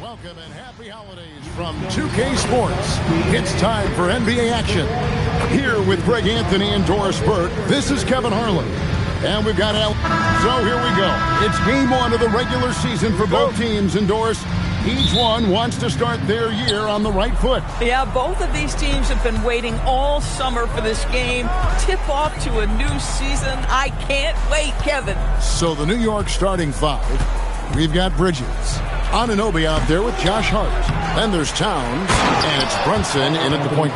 Welcome and happy holidays from 2K Sports. It's time for NBA action. Here with Greg Anthony and Doris Burke, this is Kevin Harlan. And we've got Al. So here we go. It's game one of the regular season for both teams. And Doris, each one wants to start their year on the right foot. Yeah, both of these teams have been waiting all summer for this game. Tip off to a new season. I can't wait, Kevin. So the New York starting five. We've got Bridges. Anunoby out there with Josh Hart. Then there's Towns. And it's Brunson in at the point.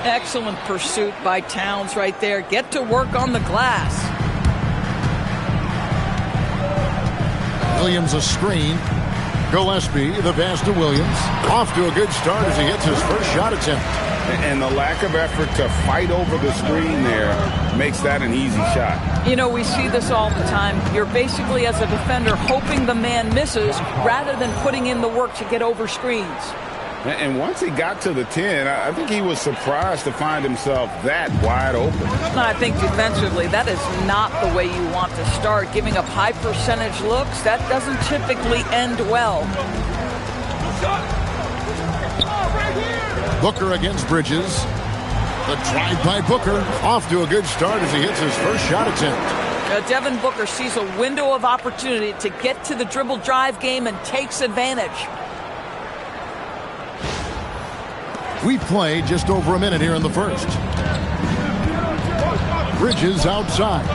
Excellent pursuit by Towns right there. Get to work on the glass. Williams a screen. Gillespie, the pass to Williams. Off to a good start as he hits his first shot attempt. And the lack of effort to fight over the screen there makes that an easy shot. You know, we see this all the time. You're basically, as a defender, hoping the man misses rather than putting in the work to get over screens. And once he got to the 10, I think he was surprised to find himself that wide open. I think defensively, that is not the way you want to start. Giving up high percentage looks, that doesn't typically end well. Booker against Bridges. The drive by Booker. Off to a good start as he hits his first shot attempt. Devin Booker sees a window of opportunity to get to the dribble drive game and takes advantage. We've played just over a minute here in the first. Bridges outside.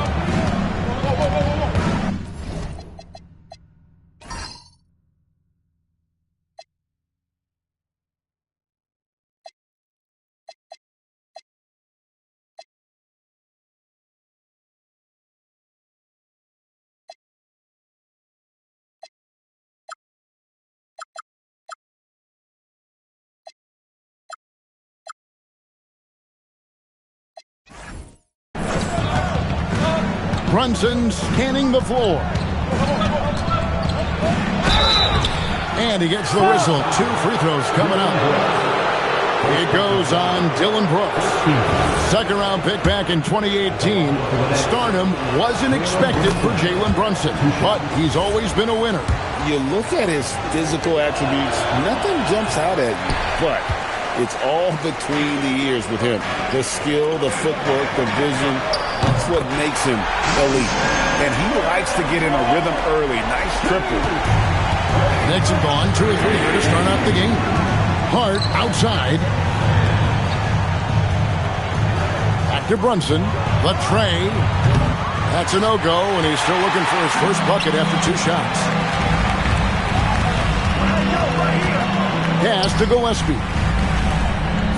Brunson scanning the floor. And he gets the whistle. 2 free throws coming up. It goes on Dylan Brooks. Second round pick back in 2018. Stardom wasn't expected for Jalen Brunson, but he's always been a winner. You look at his physical attributes, nothing jumps out at you, but it's all between the ears with him. The skill, the footwork, the vision. That's what makes him elite. And he likes to get in a rhythm early. Nice triple. Knicks have gone 2 or 3 here to start out the game. Hart outside. Back to Brunson. The tray. That's a no-go, and he's still looking for his first bucket after 2 shots. Pass to Gillespie.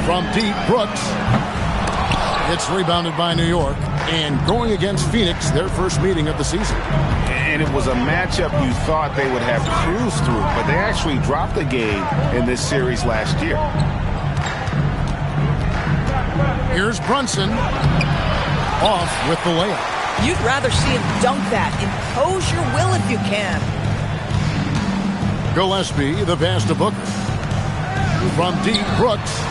From deep, Brooks. It's rebounded by New York. And going against Phoenix, their first meeting of the season. And it was a matchup you thought they would have cruised through, but they actually dropped the game in this series last year. Here's Brunson. Off with the layup. You'd rather see him dunk that. Impose your will if you can. Gillespie, the pass to Booker. From deep, Brooks.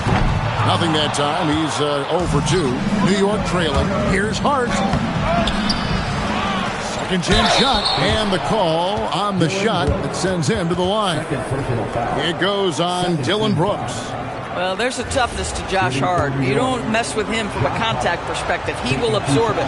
Nothing that time. He's 0 for 2. New York trailing. Here's Hart. Second chance shot. And the call on the shot that sends him to the line. It goes on Dylan Brooks. Well, there's a toughness to Josh Hart. You don't mess with him from a contact perspective. He will absorb it.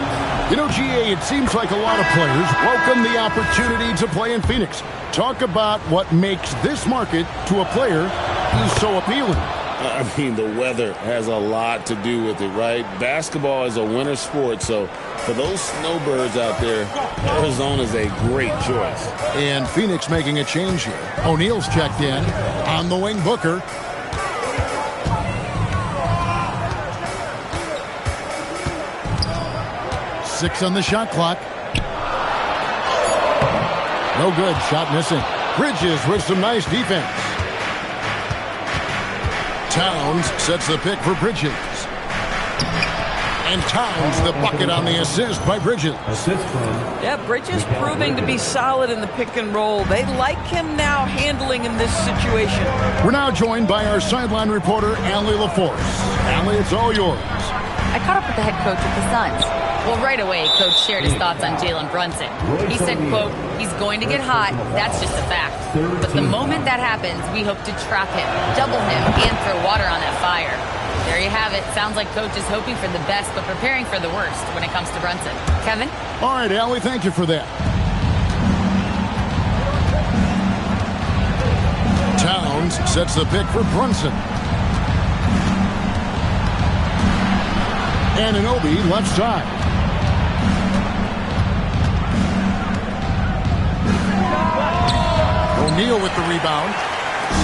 You know, GA, it seems like a lot of players welcome the opportunity to play in Phoenix. Talk about what makes this market to a player who's so appealing. I mean, the weather has a lot to do with it, right? Basketball is a winter sport, so for those snowbirds out there, Arizona's a great choice. And Phoenix making a change here. O'Neal's checked in. On the wing, Booker. Six on the shot clock. No good. Shot missing. Bridges with some nice defense. Towns sets the pick for Bridges. And Towns the bucket on the assist by Bridges. Yeah, Bridges proving to be solid in the pick and roll. They like him now handling in this situation. We're now joined by our sideline reporter, Allie LaForce. Allie, it's all yours. I caught up with the head coach of the Suns. Well, right away, Coach shared his thoughts on Jalen Brunson. He said, quote, he's going to get hot. That's just a fact. But the moment that happens, we hope to trap him, double him, and throw water on that fire. There you have it. Sounds like Coach is hoping for the best, but preparing for the worst when it comes to Brunson. Kevin? All right, Allie, thank you for that. Towns sets the pick for Brunson. Anunoby left side. O'Neal with the rebound.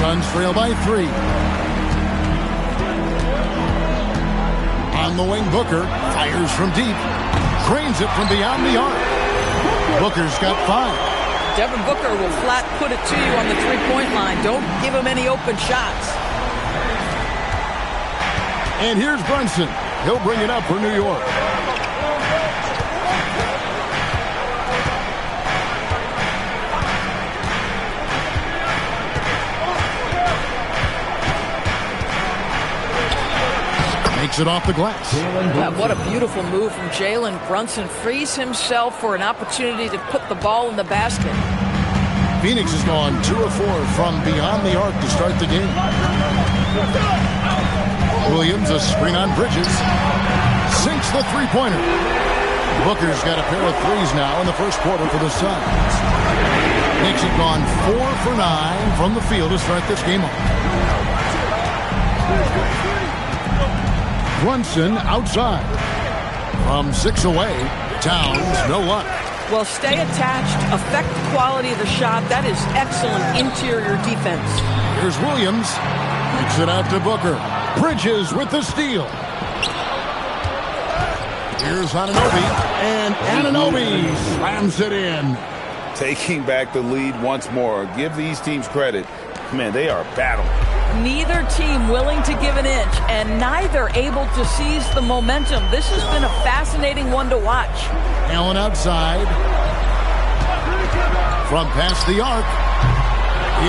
Suns trail by 3. On the wing, Booker fires from deep. Drains it from beyond the arc. Booker's got 5. Devin Booker will flat put it to you on the three-point line. Don't give him any open shots. And here's Brunson. He'll bring it up for New York. Makes it off the glass. What a beautiful move from Jalen Brunson. Frees himself for an opportunity to put the ball in the basket. Phoenix has gone 2 of 4 from beyond the arc to start the game. Williams, a screen on Bridges. Sinks the three-pointer. Booker's got a pair of threes now in the first quarter for the Suns. Knicks have gone 4 for 9 from the field to start this game off. Brunson outside. From 6 away, Towns, no luck. Well, stay attached, affect the quality of the shot. That is excellent interior defense. Here's Williams. Kicks it out to Booker. Bridges with the steal. Here's Anunoby. And Anunoby slams it in. Taking back the lead once more. Give these teams credit. Man, they are battling. Neither team willing to give an inch, and neither able to seize the momentum. This has been a fascinating one to watch. Allen outside. From past the arc.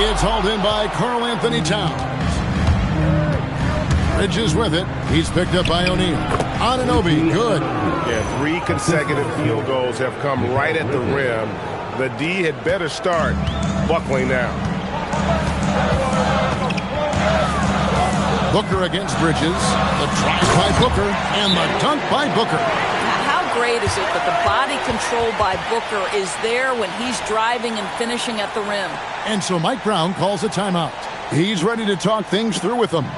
It's hauled in by Karl Anthony Towns. Bridges with it. He's picked up by O'Neal. Anunoby, good. Yeah, 3 consecutive field goals have come right at the rim. The D had better start buckling down. Booker against Bridges. The drive by Booker and the dunk by Booker. How great is it that the body control by Booker is there when he's driving and finishing at the rim? And so Mike Brown calls a timeout. He's ready to talk things through with them. A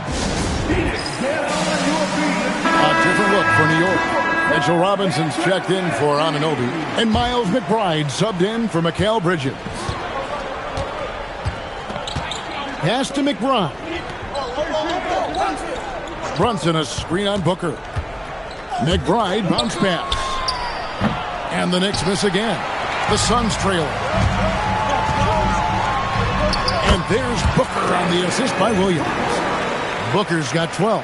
different look for New York. Mitchell Robinson's checked in for Anunoby. And Miles McBride subbed in for Mikal Bridges. Pass to McBride. Brunson a screen on Booker. McBride bounce pass. And the Knicks miss again. The Suns trail. And there's Booker on the assist by Williams. Booker's got 12.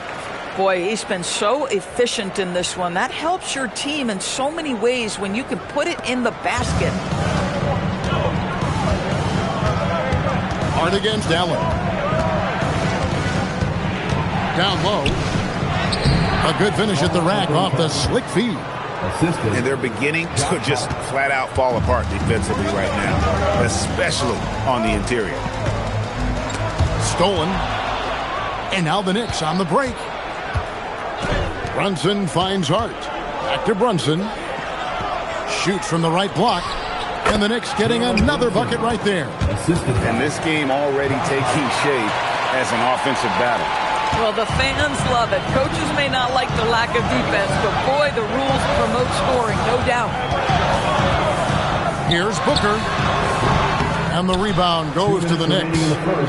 Boy, he's been so efficient in this one. That helps your team in so many ways when you can put it in the basket. Hard against Allen. Down low. A good finish at the rack off the slick feed. And they're beginning to just flat out fall apart defensively right now, especially on the interior. Stolen. And now the Knicks on the break. Brunson finds Hart. Back to Brunson. Shoots from the right block. And the Knicks getting another bucket right there. And this game already taking shape as an offensive battle. Well, the fans love it. Coaches may not like the lack of defense, but boy, the rules promote scoring, no doubt. Here's Booker. And the rebound goes to the Knicks.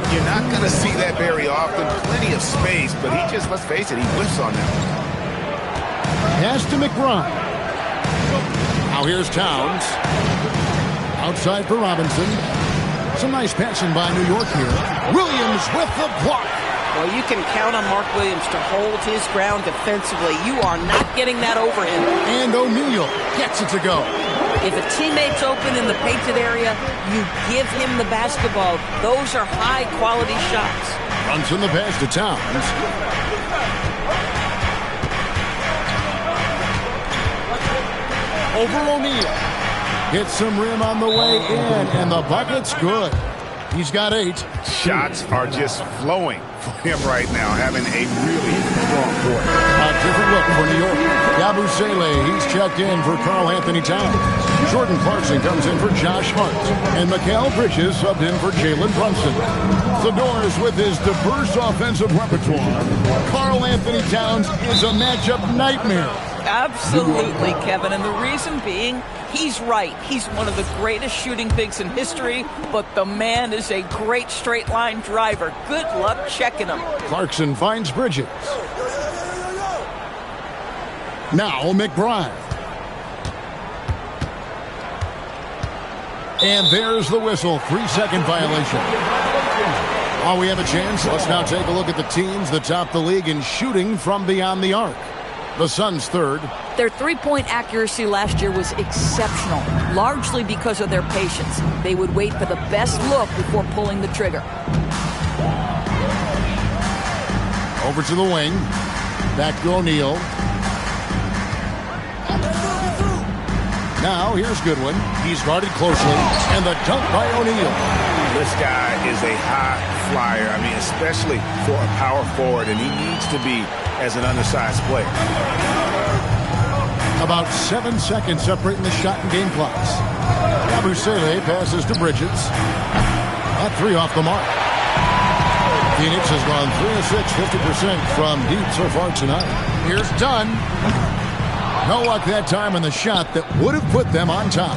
You're not going to see that very often. Plenty of space, but he just, let's face it, he whiffs on that. Pass to McBride. Now here's Towns. Outside for Robinson. Some nice passing by New York here. Williams with the block. Well, you can count on Mark Williams to hold his ground defensively. You are not getting that over him. And O'Neal gets it to go. If a teammate's open in the painted area, you give him the basketball. Those are high-quality shots. Runs in the pass to Towns. Over O'Neal. Hits some rim on the way in, and the bucket's good. He's got 8. Shots are just flowing for him right now, having a really strong quarter. A different look for New York. Yabusele, he's checked in for Karl Anthony Towns. Jordan Clarkson comes in for Josh Hart. And Mikal Bridges subbed in for Jalen Brunson. The Doors with his diverse offensive repertoire. Karl Anthony Towns is a matchup nightmare. Absolutely, Kevin. And the reason being, he's right. He's one of the greatest shooting bigs in history, but the man is a great straight-line driver. Good luck checking him. Clarkson finds Bridges. Now McBride. And there's the whistle. 3-second violation. While we have a chance, let's now take a look at the teams that top the league in shooting from beyond the arc. The Suns third. Their three-point accuracy last year was exceptional, largely because of their patience. They would wait for the best look before pulling the trigger. Over to the wing. Back to O'Neal. Now here's Goodwin. He's guarded closely. And the dunk by O'Neal. This guy is a high flyer. I mean, especially for a power forward, and he needs to be as an undersized player. About 7 seconds separating the shot and game clocks. Yabusele passes to Bridges. That 3 off the mark. Phoenix has gone 3 of 6, 50% from deep so far tonight. Here's Dunn. No luck that time on the shot that would have put them on top.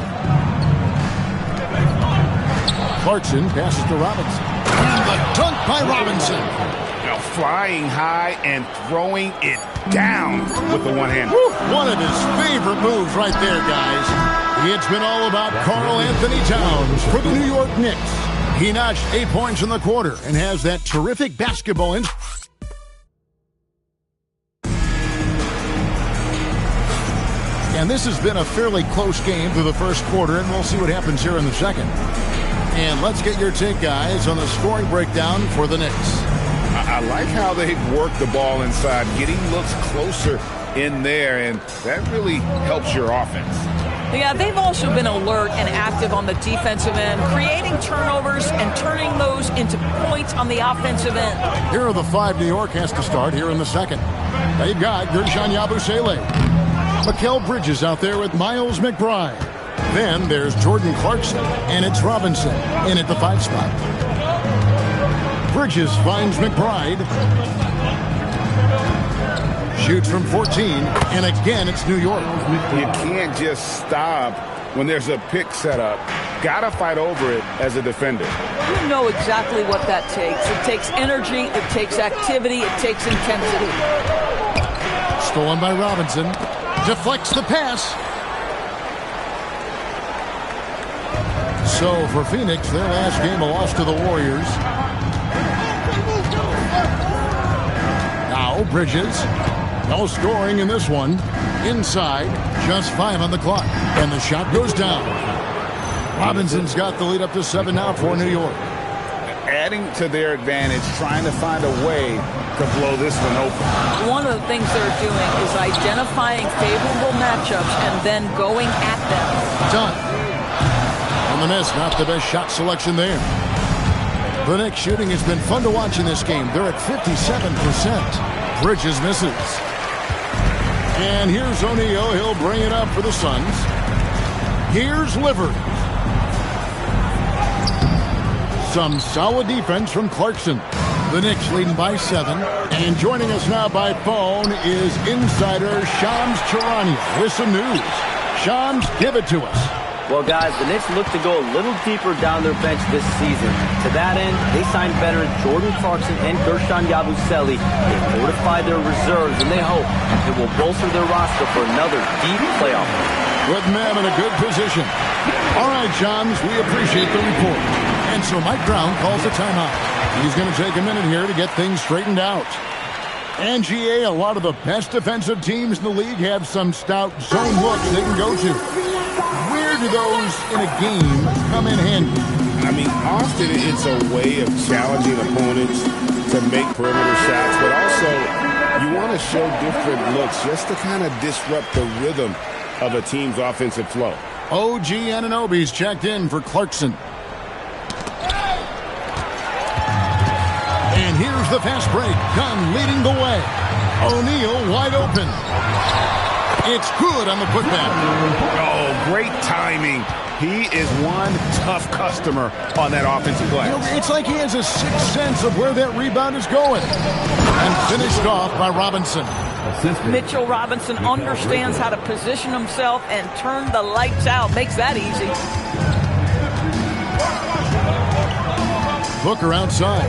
Clarkson passes to Robinson. And the dunk by Robinson. Now flying high and throwing it down with the one hand. One of his favorite moves right there, guys. It's been all about Karl Anthony Towns for the New York Knicks. He notched 8 points in the quarter and has that terrific basketball in. And this has been a fairly close game through the first quarter, and we'll see what happens here in the second. And let's get your take, guys, on the scoring breakdown for the Knicks. I like how they've worked the ball inside, getting looks closer in there, and that really helps your offense. Yeah, they've also been alert and active on the defensive end, creating turnovers and turning those into points on the offensive end. Here are the 5 New York has to start here in the second. They've got Guerschon Yabusele. Mikal Bridges out there with Miles McBride. Then there's Jordan Clarkson, and it's Robinson in at the 5 spot. Bridges finds McBride. Shoots from 14, and again it's New York. You can't just stop when there's a pick set up. Gotta fight over it as a defender. You know exactly what that takes. It takes energy, it takes activity, it takes intensity. Stolen by Robinson. Deflects the pass. So for Phoenix, their last game a loss to the Warriors. Now Bridges. No scoring in this one. Inside, just 5 on the clock. And the shot goes down. Robinson's got the lead up to 7 now for New York. Adding to their advantage, trying to find a way to blow this one open. One of the things they're doing is identifying favorable matchups and then going at them. Done. On the miss, not the best shot selection there. The Knicks shooting has been fun to watch in this game. They're at 57%. Bridges misses. And here's O'Neal. He'll bring it up for the Suns. Here's Livert. Some solid defense from Clarkson. The Knicks leading by 7. And joining us now by phone is insider Shams Charania with some news. Shams, give it to us. Well, guys, the Knicks look to go a little deeper down their bench this season. To that end, they signed veterans Jordan Clarkson and Guerschon Yabusele. They fortified their reserves, and they hope it will bolster their roster for another deep playoff. Putting them in a good position. All right, Shams, we appreciate the report. And so Mike Brown calls a timeout. He's going to take a minute here to get things straightened out. And GA, a lot of the best defensive teams in the league have some stout zone looks they can go to. Where do those in a game come in handy? I mean, often it's a way of challenging opponents to make perimeter shots, but also you want to show different looks just to kind of disrupt the rhythm of a team's offensive flow. OG Anunoby's checked in for Clarkson. And here's the fast break. Dunn leading the way. O'Neal wide open. It's good on the putback. Oh, great timing. He is one tough customer on that offensive glass. You know, it's like he has a sixth sense of where that rebound is going. And finished off by Robinson. Mitchell Robinson understands how to position himself and turn the lights out. Makes that easy. Booker outside.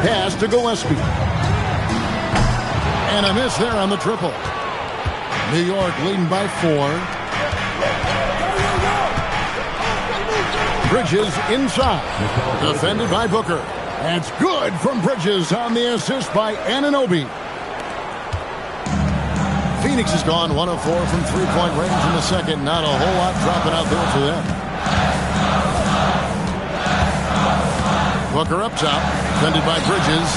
Pass to Gillespie. And a miss there on the triple. New York leading by 4. Bridges inside. Defended by Booker. That's good from Bridges on the assist by Anunoby. Phoenix has gone 1 of 4 from three-point range in the second. Not a whole lot dropping out there for them. Booker up top. Defended by Bridges.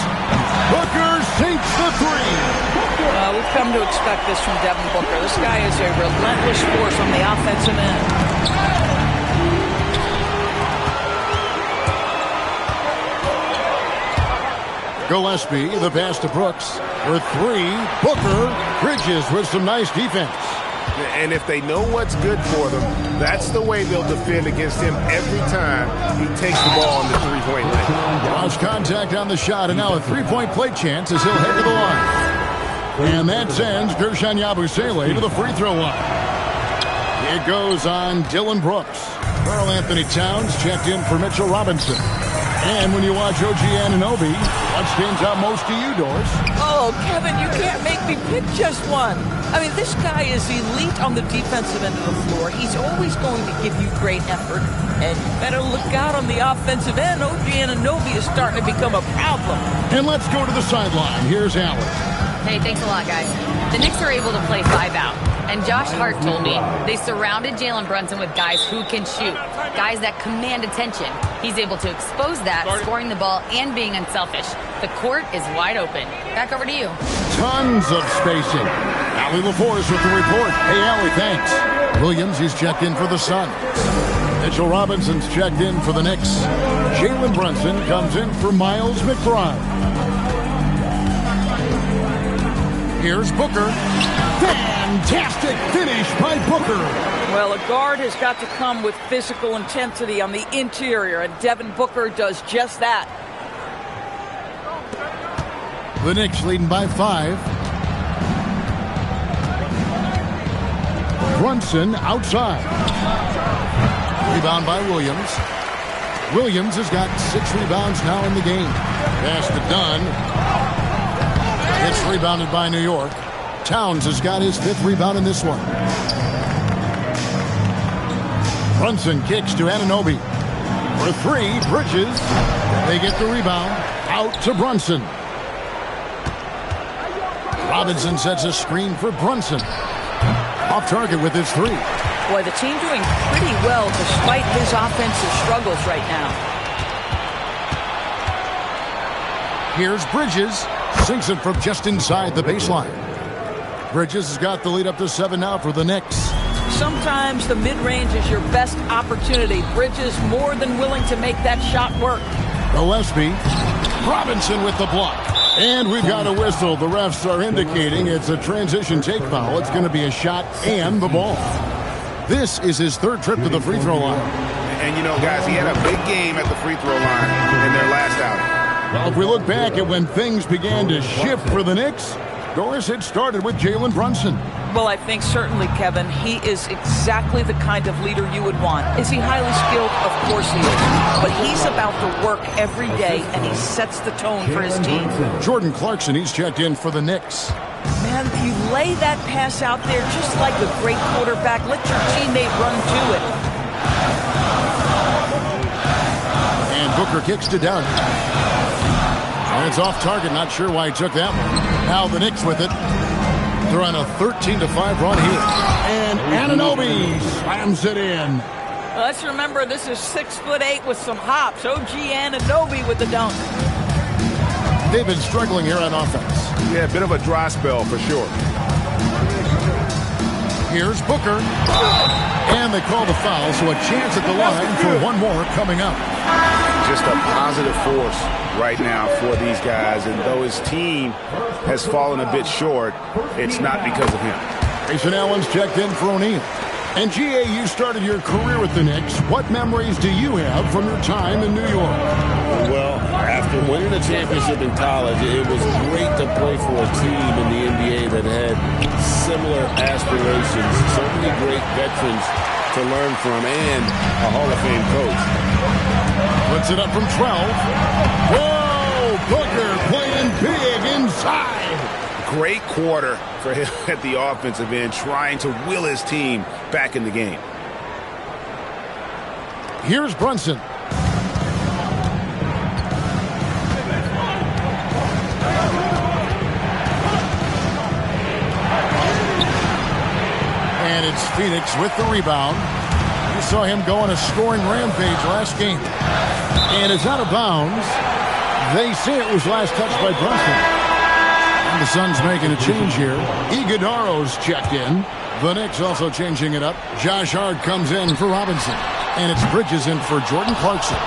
Booker sinks the three. We've come to expect this from Devin Booker. This guy is a relentless force on the offensive end. Gillespie, the pass to Brooks. For 3, Booker. Bridges with some nice defense. And if they know what's good for them, that's the way they'll defend against him every time he takes the ball on the three-point line. Lost contact on the shot, and now a three-point play chance as he'll head to the line. And that sends Gershon Yabusele to the free throw line. It goes on Dylan Brooks. Karl Anthony Towns checked in for Mitchell Robinson. And when you watch OG Anunoby, what stands out most to you, Doris? Oh, Kevin, you can't make me pick just one. I mean, this guy is elite on the defensive end of the floor. He's always going to give you great effort. And you better look out on the offensive end. OG Anunoby is starting to become a problem. And let's go to the sideline. Here's Allen. Hey, thanks a lot, guys. The Knicks are able to play 5 out. And Josh Hart told me they surrounded Jalen Brunson with guys who can shoot, guys that command attention. He's able to expose that, scoring the ball and being unselfish. The court is wide open. Back over to you. Tons of spacing. Allie LaForce with the report. Hey, Allie, thanks. Williams, he's checked in for the Suns. Mitchell Robinson's checked in for the Knicks. Jalen Brunson comes in for Miles McBride. Here's Booker. Fantastic finish by Booker. Well, a guard has got to come with physical intensity on the interior, and Devin Booker does just that. The Knicks leading by 5. Brunson outside. Rebound by Williams. Williams has got 6 rebounds now in the game. Pass to Dunn. It's rebounded by New York. Towns has got his 5th rebound in this one. Brunson kicks to Anunoby. For 3, Bridges. They get the rebound. Out to Brunson. Robinson sets a screen for Brunson. Off target with his 3. Boy, the team doing pretty well despite his offensive struggles right now. Here's Bridges. Sinks it from just inside the baseline. Bridges has got the lead up to 7 now for the Knicks. Sometimes the mid-range is your best opportunity. Bridges more than willing to make that shot work. Gillespie. Robinson with the block. And we've got a whistle. The refs are indicating it's a transition take foul. It's going to be a shot and the ball. This is his 3rd trip to the free throw line. And, you know, guys, he had a big game at the free throw line in their last outing. Well, if we look back at when things began to shift for the Knicks, Doris, it started with Jalen Brunson. Well, I think certainly, Kevin, he is exactly the kind of leader you would want. Is he highly skilled? Of course he is. But he's about the work every day, and he sets the tone for his team. Jordan Clarkson, he's checked in for the Knicks. Man, you lay that pass out there just like a great quarterback. Let your teammate run to it. And Booker kicks to Dunn. And it's off target. Not sure why he took that one. Now the Knicks with it. They're on a 13-5 run here. And Anunoby slams it in. Let's remember this is 6'8" with some hops. OG Anunoby with the dunk. They've been struggling here on offense. Yeah, a bit of a dry spell for sure. Here's Booker. And they call the foul, so a chance at the line for one more coming up. Just a positive force right now for these guys. And though his team has fallen a bit short, it's not because of him. Grayson Allen's checked in for O'Neal. And G.A., you started your career with the Knicks. What memories do you have from your time in New York? Well, after winning a championship in college, it was great to play for a team in the NBA that had similar aspirations. So many great veterans to learn from and a Hall of Fame coach. Puts it up from 12. Whoa! Booker playing big inside. Great quarter for him at the offensive end, trying to will his team back in the game. Here's Brunson. And it's Phoenix with the rebound. You saw him go on a scoring rampage last game. And it's out of bounds. They say it was last touched by Brunson. And the Suns making a change here. Iguodaro's checked in. The Knicks also changing it up. Josh Hart comes in for Robinson. And it's Bridges in for Jordan Clarkson.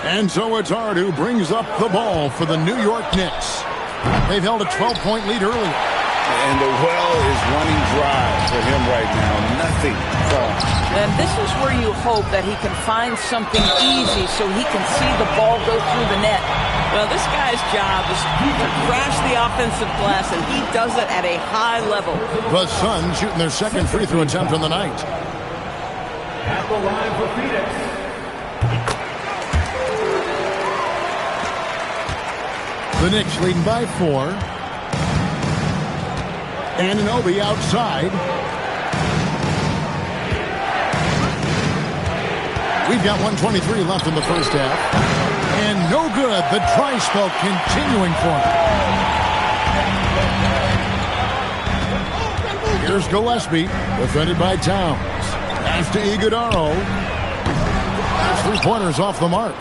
And so it's Hart who brings up the ball for the New York Knicks. They've held a 12-point lead earlier. And the well is running dry for him right now. Nothing falling. And this is where you hope that he can find something easy so he can see the ball go through the net. Well, this guy's job is to crash the offensive glass, and he does it at a high level. The Suns shooting their second free throw attempt on the night. At the line for Phoenix. The Knicks leading by 4. Anunoby outside. We've got 1:23 left in the first half. And no good. The dry spell continuing for him. Here's Gillespie, defended by Towns. Pass to Iguodaro. There's 3 pointers off the mark.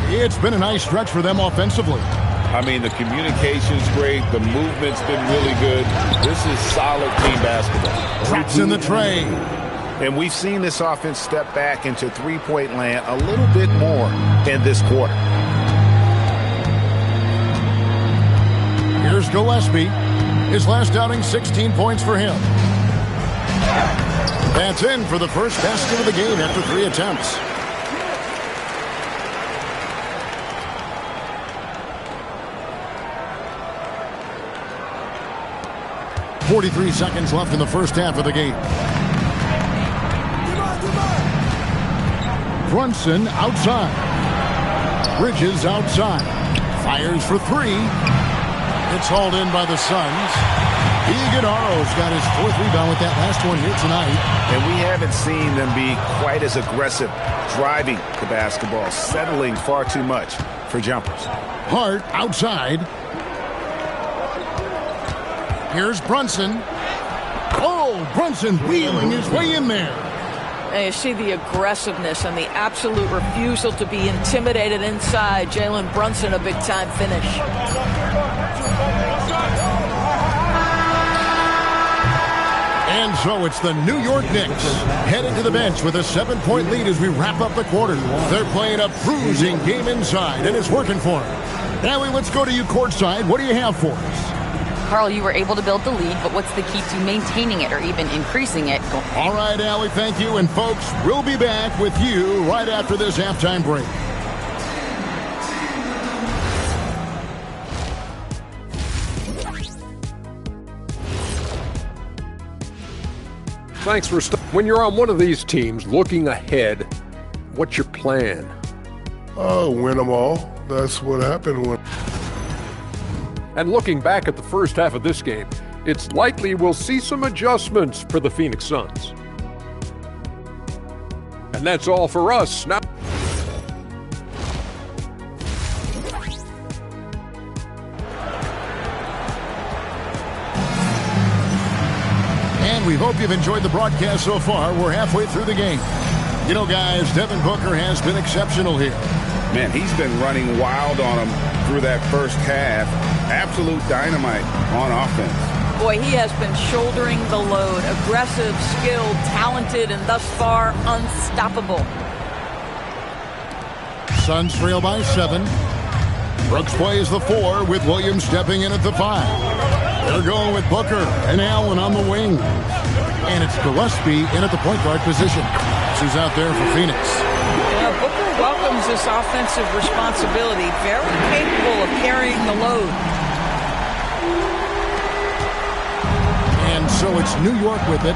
It's been a nice stretch for them offensively. I mean, the communication's great. The movement's been really good. This is solid team basketball. Traps in the tray. And we've seen this offense step back into three-point land a little bit more in this quarter. Here's Gillespie. His last outing, 16 points for him. That's in for the first basket of the game after 3 attempts. .43 seconds left in the first half of the game. Brunson outside. Bridges outside. Fires for 3. It's hauled in by the Suns. Iguodaro's got his 4th rebound with that last one here tonight. And we haven't seen them be quite as aggressive driving the basketball, settling far too much for jumpers. Hart outside. Here's Brunson. Oh, Brunson wheeling his way in there. And you see the aggressiveness and the absolute refusal to be intimidated inside. Jalen Brunson, a big-time finish. And so it's the New York Knicks headed to the bench with a 7-point lead as we wrap up the quarter. They're playing a bruising game inside, and it's working for them. Allie, let's go to you courtside. What do you have for us? Carl, you were able to build the lead, but what's the key to maintaining it or even increasing it? All right, Allie, thank you. And folks, we'll be back with you right after this halftime break. Thanks for when you're on one of these teams looking ahead, what's your plan? Win them all. That's what happened when. And looking back at the first half of this game, it's likely we'll see some adjustments for the Phoenix Suns. And that's all for us. Now, and we hope you've enjoyed the broadcast so far. We're halfway through the game. You know, guys, Devin Booker has been exceptional here. Man, he's been running wild on him through that first half. Absolute dynamite on offense. Boy, he has been shouldering the load. Aggressive, skilled, talented, and thus far unstoppable. Suns trail by 7. Brooks plays the 4 with Williams stepping in at the 5. They're going with Booker and Allen on the wing. And it's Gillespie in at the point guard position. She's out there for Phoenix. Yeah, Booker welcomes this offensive responsibility. Very capable of carrying the load. And so it's New York with it.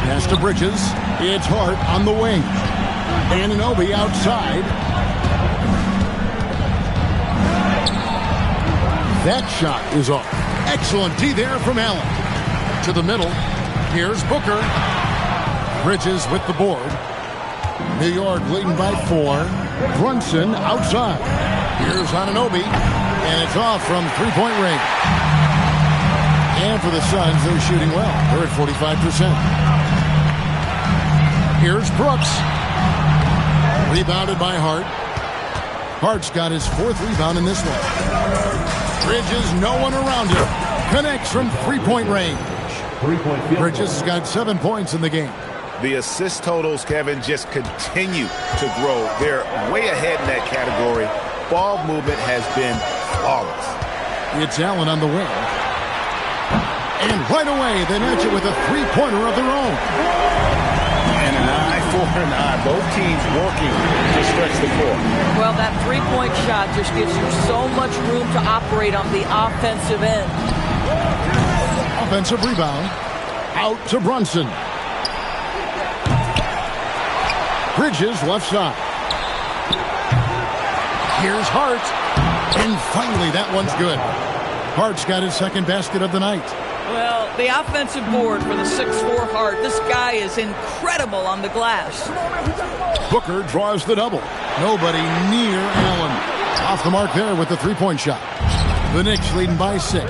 Pass to Bridges. It's Hart on the wing. Anunoby outside. That shot is off. Excellent D there from Allen. To the middle. Here's Booker. Bridges with the board. New York leading by 4. Brunson outside. Here's Anunoby. And it's off from three-point range. And for the Suns, they're shooting well. They're at 45%. Here's Brooks. Rebounded by Hart. Hart's got his 4th rebound in this one. Bridges, no one around him. Connects from three-point range. Bridges has got 7 points in the game. The assist totals, Kevin, just continue to grow. They're way ahead in that category. Ball movement has been flawless. It's Allen on the wing. And right away, they match it with a three-pointer of their own. And an eye for an eye. Both teams working to stretch the court. Well, that three-point shot just gives you so much room to operate on the offensive end. Offensive rebound. Out to Brunson. Bridges left side. Here's Hart. And finally, that one's good. Hart's got his 2nd basket of the night. Well, the offensive board for the 6'4" Hart. This guy is incredible on the glass. Booker draws the double. Nobody near Allen. Off the mark there with the three-point shot. The Knicks leading by 6.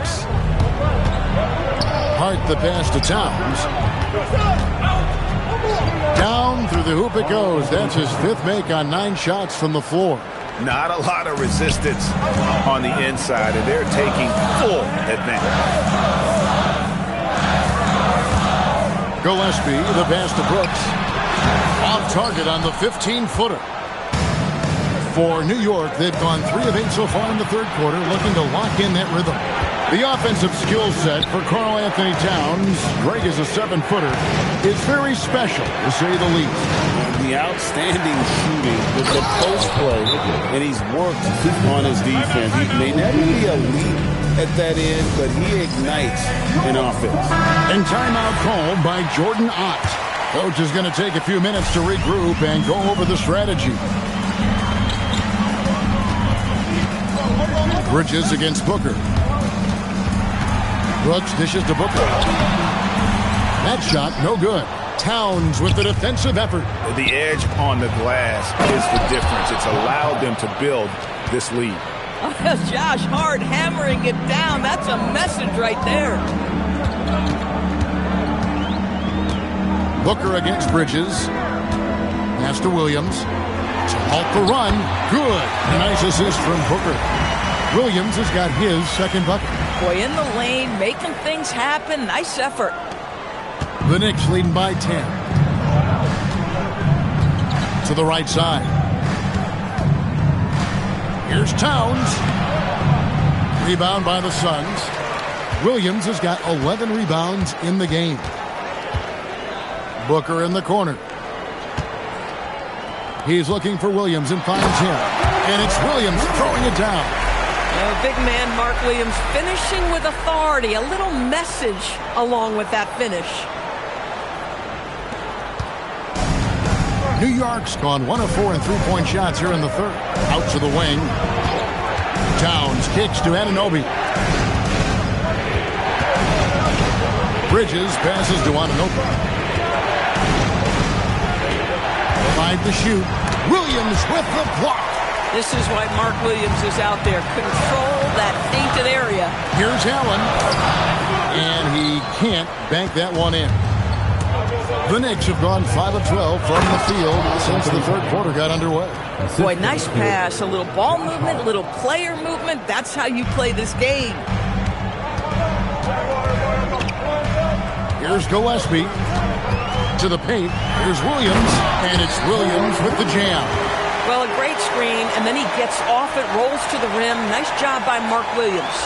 Hart the pass to Towns. Down through the hoop it goes. That's his 5th make on 9 shots from the floor. Not a lot of resistance on the inside, and they're taking full advantage. Gillespie, the pass to Brooks. Off target on the 15-footer. For New York, they've gone 3 of 8 so far in the 3rd quarter, looking to lock in that rhythm. The offensive skill set for Karl Anthony Towns, great as a 7-footer, is very special, to say the least. The outstanding shooting with the post play, and he's worked on his defense. He may never be elite at that end, but he ignites an offense. And timeout called by Jordan Ott. Coach is going to take a few minutes to regroup and go over the strategy. Bridges against Booker. Brooks dishes to Booker. That shot, no good. Towns with the defensive effort. The edge on the glass is the difference. It's allowed them to build this lead. Josh Hart hammering it down. That's a message right there. Booker against Bridges. Pass to Williams. To halt the run. Good. A nice assist from Booker. Williams has got his 2nd bucket. Boy, in the lane, making things happen. Nice effort. The Knicks leading by 10. To the right side. Here's Towns. Rebound by the Suns. Williams has got 11 rebounds in the game. Booker in the corner. He's looking for Williams and finds him. And it's Williams throwing it down. Big man Mark Williams finishing with authority. A little message along with that finish. New York's gone 1 of 4 in three-point shots here in the 3rd. Out to the wing. Towns kicks to Anunoby. Bridges passes to Anunoby. 5 to shoot. Williams with the block. This is why Mark Williams is out there. Control that painted area. Here's Allen. And he can't bank that one in. The Knicks have gone 5 of 12 from the field since the third quarter got underway. Boy, nice pass. A little ball movement, a little player movement. That's how you play this game. Here's Gillespie to the paint. Here's Williams, and it's Williams with the jam. Well, a great screen, and then he gets off it, rolls to the rim. Nice job by Mark Williams.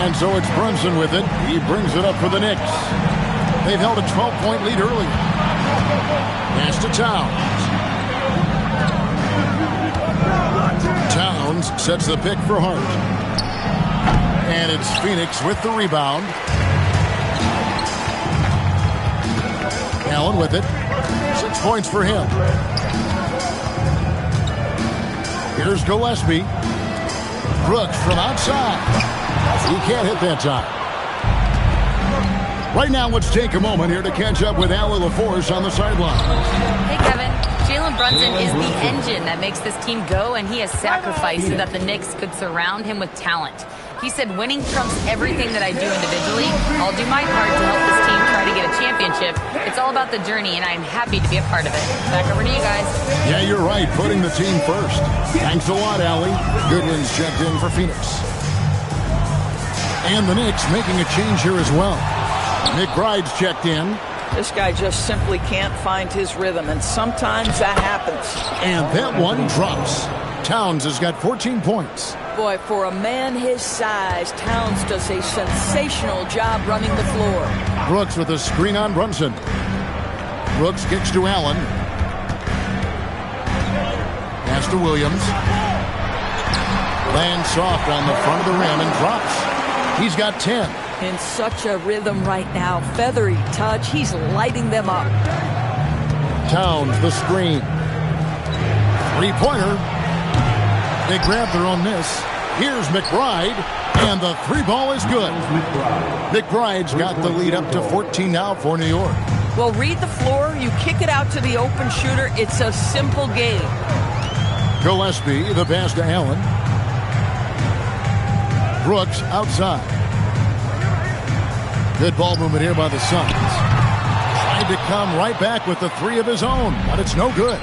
And so it's Brunson with it. He brings it up for the Knicks. They've held a 12-point lead early. Pass to Towns. Towns sets the pick for Hart. And it's Phoenix with the rebound. Allen with it. 6 points for him. Here's Gillespie. Brooks from outside. He can't hit that time. Right now, let's take a moment here to catch up with Allie LaForce on the sideline. Hey, Kevin. Jalen Brunson is the engine that makes this team go, and he has sacrificed so that the Knicks could surround him with talent. He said, winning trumps everything that I do individually. I'll do my part to help this team try to get a championship. It's all about the journey, and I'm happy to be a part of it. Back over to you guys. Yeah, you're right. Putting the team first. Thanks a lot, Allie. Goodwin's checked in for Phoenix. And the Knicks making a change here as well. McBride's checked in. This guy just simply can't find his rhythm, and sometimes that happens. And that one drops. Towns has got 14 points. Boy, for a man his size, Towns does a sensational job running the floor. Brooks with a screen on Brunson. Brooks kicks to Allen. Pass to Williams. Lands soft on the front of the rim and drops. He's got 10. In such a rhythm right now. Feathery touch. He's lighting them up. Towns, the screen. Three-pointer. They grab their own miss. Here's McBride, and the three ball is good. McBride's got the lead up to 14 now for New York. Well, read the floor. You kick it out to the open shooter. It's a simple game. Gillespie, the pass to Allen. Brooks outside. Good ball movement here by the Suns. Tried to come right back with the three of his own, but it's no good.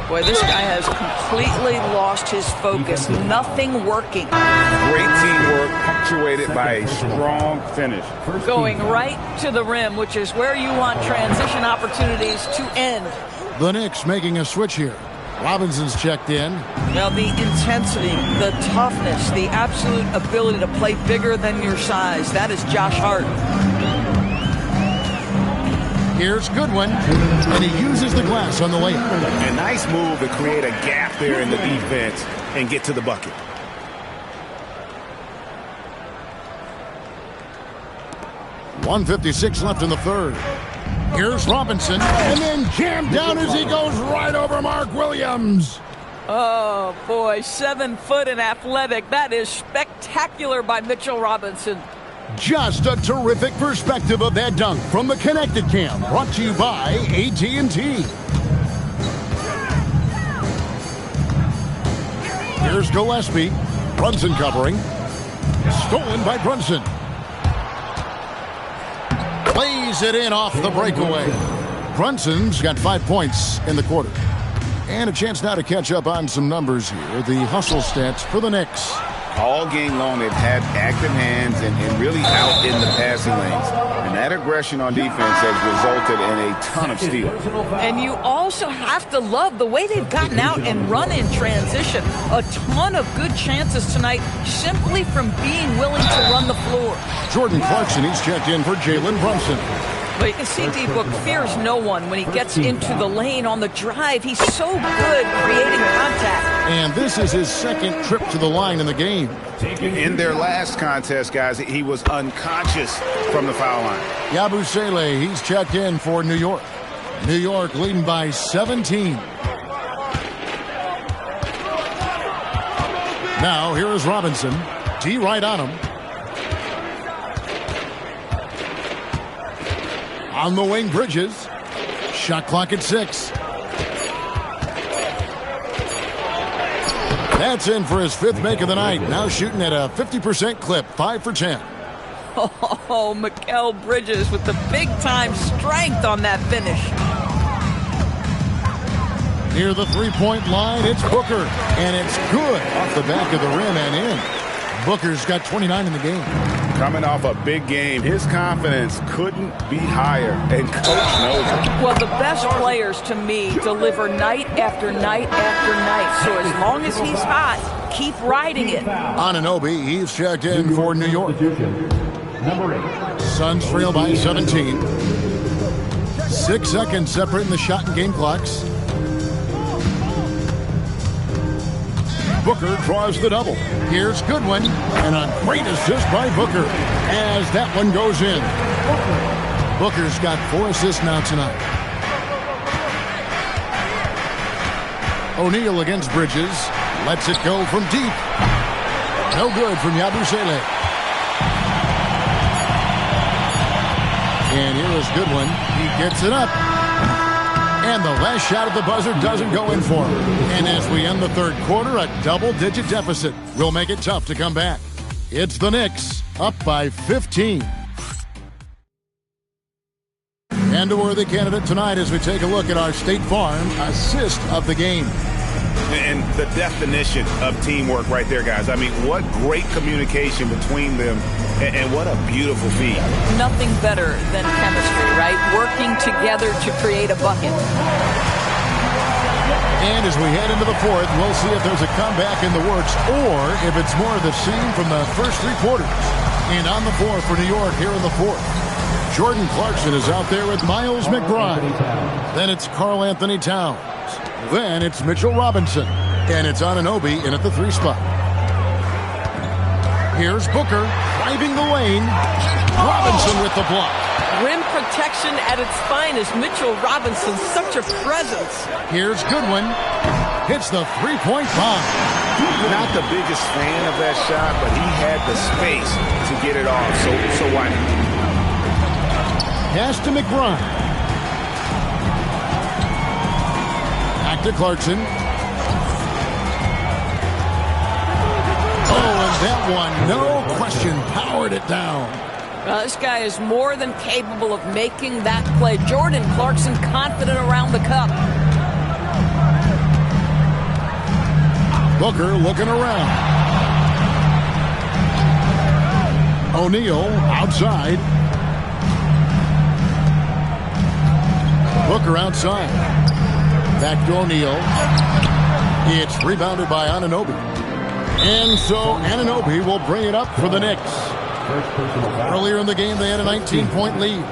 Boy, this guy has completely lost his focus. Nothing working. Great teamwork, punctuated by a strong finish. Going right to the rim, which is where you want transition opportunities to end. The Knicks making a switch here. Robinson's checked in. Now the intensity, the toughness, the absolute ability to play bigger than your size. That is Josh Hart. Here's Goodwin, and he uses the glass on the layup. A nice move to create a gap there in the defense and get to the bucket. .156 left in the third. Here's Robinson, and then jammed down as he goes right over Mark Williams. Oh, boy, 7 foot and athletic. That is spectacular by Mitchell Robinson. Just a terrific perspective of that dunk from the Connected Cam, brought to you by AT&T. Here's Gillespie. Brunson covering. Stolen by Brunson. Plays it in off the breakaway. Brunson's got 5 points in the quarter. And a chance now to catch up on some numbers here. The hustle stats for the Knicks. All game long, they've had active hands and really out in the passing lanes. And that aggression on defense has resulted in a ton of steals. And you also have to love the way they've gotten out and run in transition. A ton of good chances tonight simply from being willing to run the floor. Jordan Clarkson, he's checked in for Jalen Brunson. But you can see D-Book fears no one when he gets into the lane on the drive. He's so good creating contact. And this is his second trip to the line in the game. In their last contest, guys, he was unconscious from the foul line. Yabusele, he's checked in for New York. New York leading by 17. Now, here is Robinson. D right on him. On the wing, Bridges. Shot clock at 6. That's in for his 5th make of the night. Now shooting at a 50% clip, 5 for 10. Oh, Mikal Bridges with the big-time strength on that finish. Near the three-point line, it's Booker. And it's good off the back of the rim and in. Booker's got 29 in the game. Coming off a big game, his confidence couldn't be higher, and Coach knows it. Well, the best players, to me, deliver night after night after night. So as long as he's hot, keep riding it. Anunoby, he's checked in for New York. Suns trail by 17. 6 seconds separating the shot and game clocks. Booker draws the double. Here's Goodwin, and a great assist by Booker as that one goes in. Booker's got 4 assists now tonight. O'Neal against Bridges. Lets it go from deep. No good from Yabusele. And here is Goodwin. He gets it up. And the last shot at the buzzer doesn't go in for him. And as we end the third quarter, a double-digit deficit will make it tough to come back. It's the Knicks, up by 15. And a worthy candidate tonight as we take a look at our State Farm assist of the game. And the definition of teamwork right there, guys. I mean, what great communication between them, and what a beautiful feat. Nothing better than chemistry, right? Working together to create a bucket. And as we head into the fourth, we'll see if there's a comeback in the works or if it's more of the same from the first 3 quarters. And on the floor for New York here in the fourth, Jordan Clarkson is out there with Miles McBride. Then it's Karl Anthony Towns. Then it's Mitchell Robinson. And it's Anunoby in at the 3 spot. Here's Booker driving the lane. Robinson with the block. Rim protection at its finest. Mitchell Robinson, such a presence. Here's Goodwin. Hits the 3-point bomb. Not the biggest fan of that shot, but he had the space to get it off. So why not? Pass to McBride. Back to Clarkson. Oh, and that one, no question, powered it down. This guy is more than capable of making that play. Jordan Clarkson confident around the cup. Booker looking around. O'Neal outside. Booker outside. Back to O'Neal. It's rebounded by Anunoby. And so Anunoby will bring it up for the Knicks. Earlier in the game, they had a 19-point lead.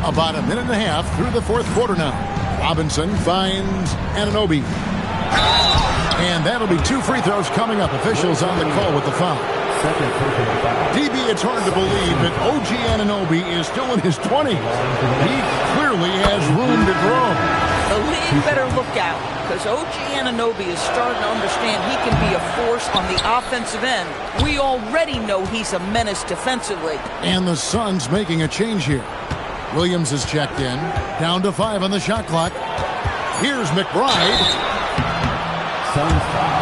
About a minute and a half through the fourth quarter now. Robinson finds Anunoby. And that'll be 2 free throws coming up. Officials on the call with the foul. DB, it's hard to believe that OG Anunoby is still in his 20s. He clearly has room to grow. The league better look out, because OG Anunoby is starting to understand he can be a force on the offensive end. We already know he's a menace defensively. And the Suns making a change here. Williams is checked in. Down to 5 on the shot clock. Here's McBride. Suns foul.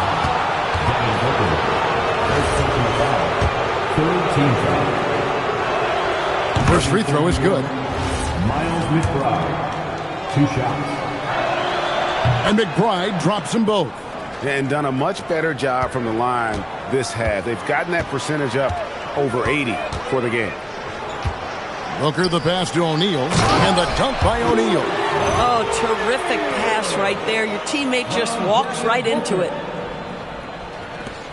First free throw is good. Miles McBride, 2 shots. And McBride drops them both. And done a much better job from the line this half. They've gotten that percentage up over 80 for the game. Booker the pass to O'Neal. And the dunk by O'Neal. Oh, terrific pass right there. Your teammate just walks right into it.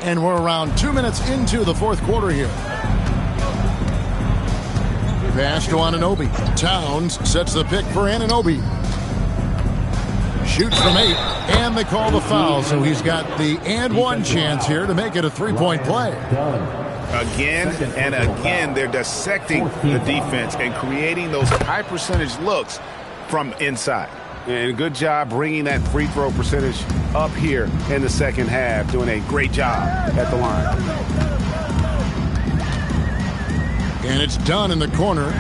And we're around 2 minutes into the fourth quarter here. Pass to Anunoby. Towns sets the pick for Anunoby. Shoots from 8, and they call the foul. So he's got the and one chance here to make it a 3-point play. Again and again, they're dissecting the defense and creating those high percentage looks from inside. And good job bringing that free throw percentage up here in the second half, doing a great job at the line. And it's done in the corner.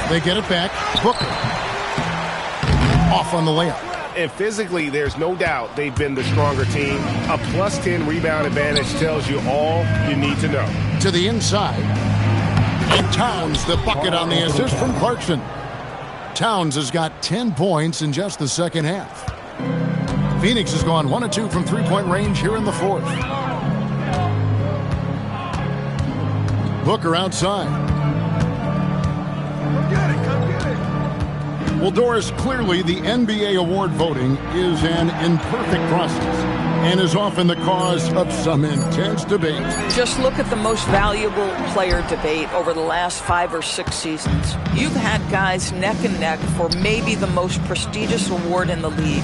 They get it back. Booker. Off on the layup. And physically, there's no doubt they've been the stronger team. A +10 rebound advantage tells you all you need to know. To the inside. And Towns, the bucket on the assist from Clarkson. Towns has got 10 points in just the second half. Phoenix has gone 1 of 2 from three-point range here in the fourth. Booker outside. Well, Doris, clearly the NBA award voting is an imperfect process and is often the cause of some intense debate. Just look at the most valuable player debate over the last 5 or 6 seasons. You've had guys neck and neck for maybe the most prestigious award in the league.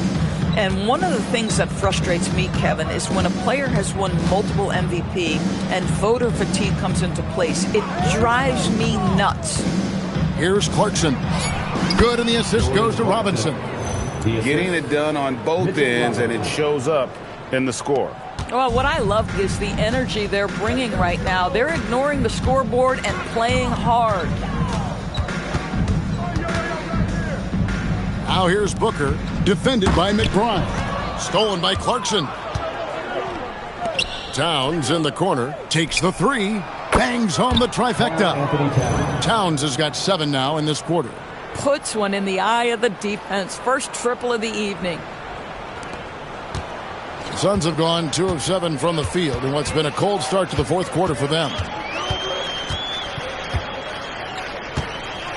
And one of the things that frustrates me, Kevin, is when a player has won multiple MVP and voter fatigue comes into place. It drives me nuts. Here's Clarkson. Good, and the assist goes to Robinson. Getting it done on both ends, and it shows up in the score. Well, what I love is the energy they're bringing right now. They're ignoring the scoreboard and playing hard. Now here's Booker, defended by McBride. Stolen by Clarkson. Towns in the corner, takes the three, bangs home the trifecta. Towns has got 7 now in this quarter. Puts one in the eye of the defense. First triple of the evening. Suns have gone 2 of 7 from the field in what's been a cold start to the fourth quarter for them.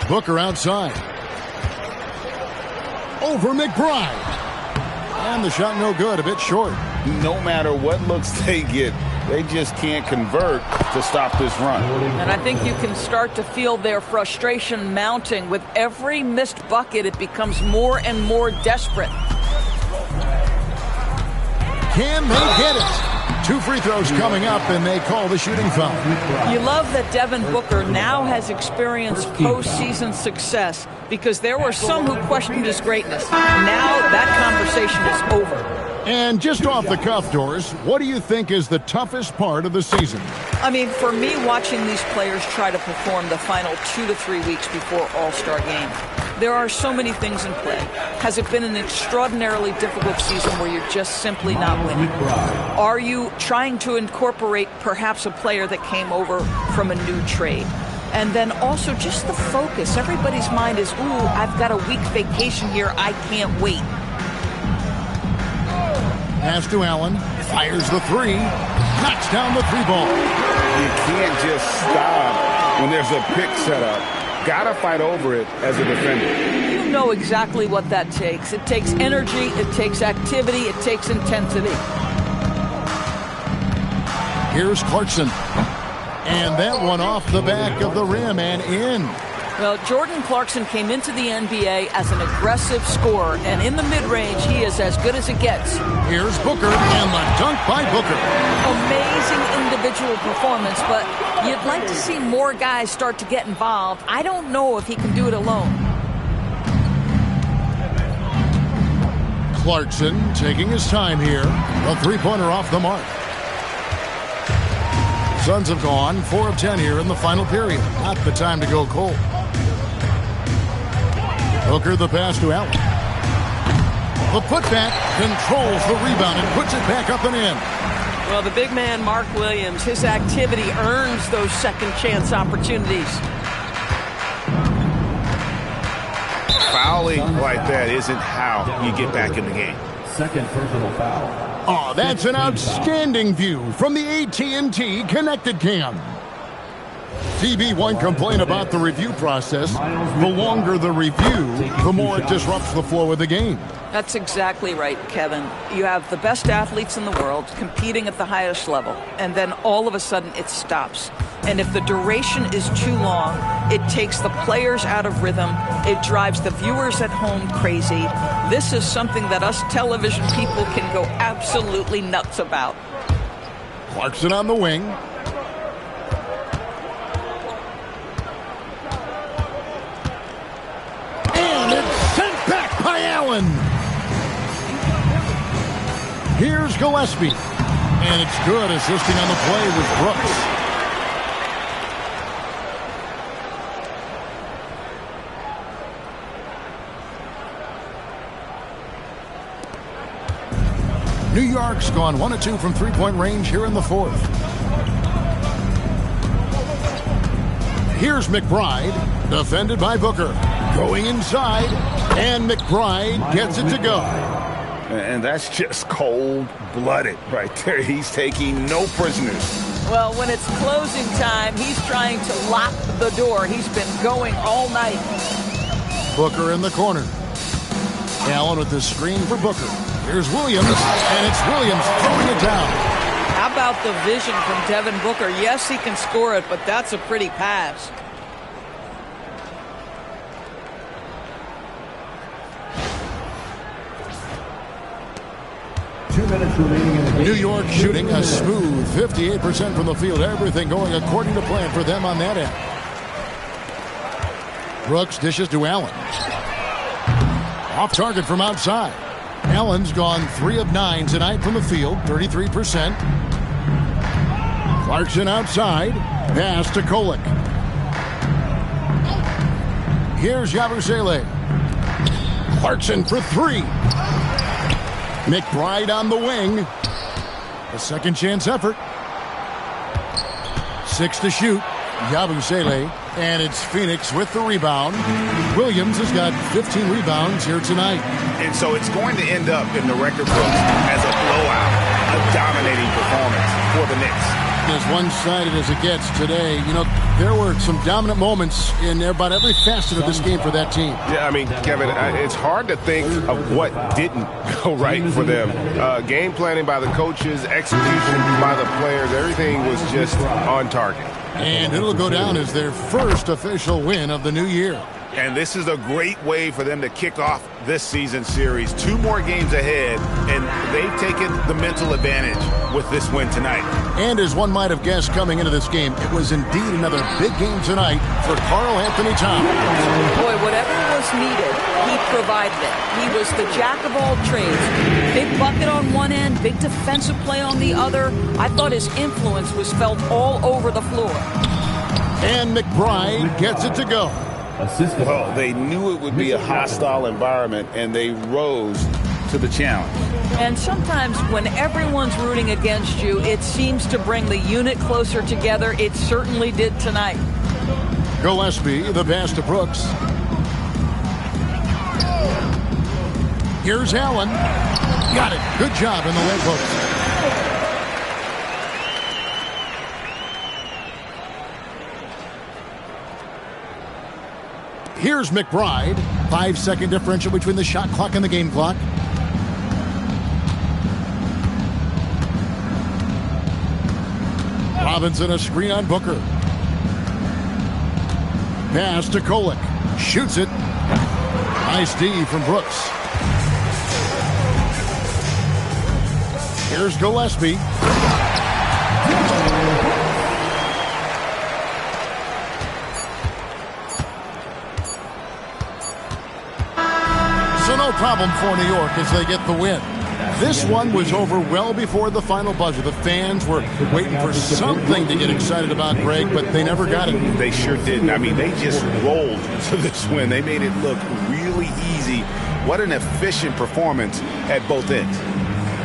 Booker outside. Over McBride. And the shot no good, a bit short. No matter what looks they get, they just can't convert to stop this run. And I think you can start to feel their frustration mounting. With every missed bucket, it becomes more and more desperate. Can they get it? 2 free throws coming up, and they call the shooting foul. You love that Devin Booker now has experienced postseason success, because there were some who questioned his greatness. Now that conversation is over. And just off the cuff, Doris, what do you think is the toughest part of the season? I mean, for me, watching these players try to perform the final 2 to 3 weeks before All-Star game, there are so many things in play. Has it been an extraordinarily difficult season where you're just simply not winning? Are you trying to incorporate perhaps a player that came over from a new trade? And then also just the focus. Everybody's mind is, ooh, I've got a week vacation here. I can't wait. Pass to Allen. Fires the three. Knocks down the 3-ball. You can't just stop when there's a pick set up. Gotta fight over it as a defender. You know exactly what that takes. It takes energy, it takes activity, it takes intensity. Here's Clarkson. And that one off the back of the rim and in. Well, Jordan Clarkson came into the NBA as an aggressive scorer, and in the mid-range, he is as good as it gets. Here's Booker, and the dunk by Booker. Amazing individual performance, but you'd like to see more guys start to get involved. I don't know if he can do it alone. Clarkson taking his time here. A 3-pointer off the mark. Suns have gone 4 of 10 here in the final period. Not the time to go cold. Booker the pass to Allen. The putback controls the rebound and puts it back up and in. Well, the big man, Mark Williams, his activity earns those second chance opportunities. Fouling like that isn't how you get back in the game. Second personal foul. Oh, that's an outstanding view from the AT&T Connected Cam. CB won't complain about the review process. The longer the review, the more it disrupts the flow of the game. That's exactly right, Kevin. You have the best athletes in the world competing at the highest level, and then all of a sudden it stops. And if the duration is too long, it takes the players out of rhythm. It drives the viewers at home crazy. This is something that us television people can go absolutely nuts about. Clarkson on the wing. And it's sent back by Allen. Here's Gillespie. And it's good, assisting on the play with Brooks. New York's gone 1 of 2 from three-point range here in the fourth. Here's McBride, defended by Booker. Going inside, and McBride gets it to go. And that's just cold-blooded right there. He's taking no prisoners. Well, when it's closing time, he's trying to lock the door. He's been going all night. Booker in the corner. Allen with the screen for Booker. Here's Williams, and it's Williams throwing it down. How about the vision from Devin Booker? Yes, he can score it, but that's a pretty pass. New York shooting a smooth 58% from the field. Everything going according to plan for them on that end. Brooks dishes to Allen. Off target from outside. Allen's gone 3 of 9 tonight from the field, 33%. Clarkson outside. Pass to Kolek. Here's Yabusele. Clarkson for 3. McBride on the wing. A second chance effort. 6 to shoot. Yabusele. And it's Phoenix with the rebound. Williams has got 15 rebounds here tonight. And so it's going to end up in the record books as a blowout, a dominating performance for the Knicks. As one-sided as it gets today, you know, there were some dominant moments in about every facet of this game for that team. Yeah, I mean, Kevin, it's hard to think of what didn't go right for them. Game planning by the coaches, execution by the players, everything was just on target. And it'll go down as their first official win of the new year. And this is a great way for them to kick off this season series. 2 more games ahead, and they've taken the mental advantage with this win tonight. And as one might have guessed coming into this game, it was indeed another big game tonight for Karl Anthony Towns. Boy, whatever was needed, he provided it. He was the jack of all trades. Big bucket on one end, big defensive play on the other. I thought his influence was felt all over the floor. And McBride gets it to go. Well, they knew it would be a hostile environment, and they rose to the challenge. And sometimes when everyone's rooting against you, it seems to bring the unit closer together. It certainly did tonight. Gillespie, the pass to Brooks. Here's Allen. Got it. Good job in the left post. Here's McBride. 5-second differential between the shot clock and the game clock. Robinson a screen on Booker. Pass to Kolek. Shoots it. Nice D from Brooks. Here's Gillespie. So no problem for New York as they get the win. This one was over well before the final buzzer. The fans were waiting for something to get excited about, Greg, but they never got it. They sure didn't. I mean, they just rolled to this win. They made it look really easy. What an efficient performance at both ends.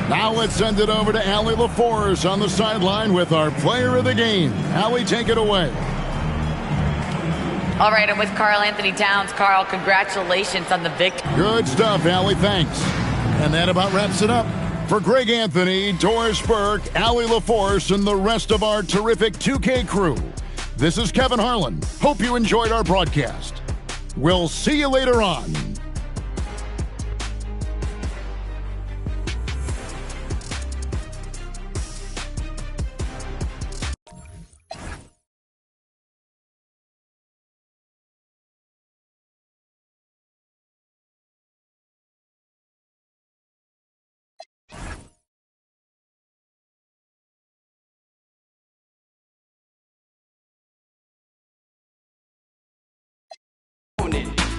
Now let's send it over to Allie LaForce on the sideline with our player of the game. Allie, take it away. All right, I'm with Karl Anthony Towns. Karl, congratulations on the victory. Good stuff, Allie. Thanks. And that about wraps it up. For Greg Anthony, Doris Burke, Allie LaForce, and the rest of our terrific 2K crew, this is Kevin Harlan. Hope you enjoyed our broadcast. We'll see you later on.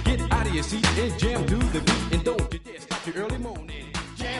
Get out of your seat and jam to the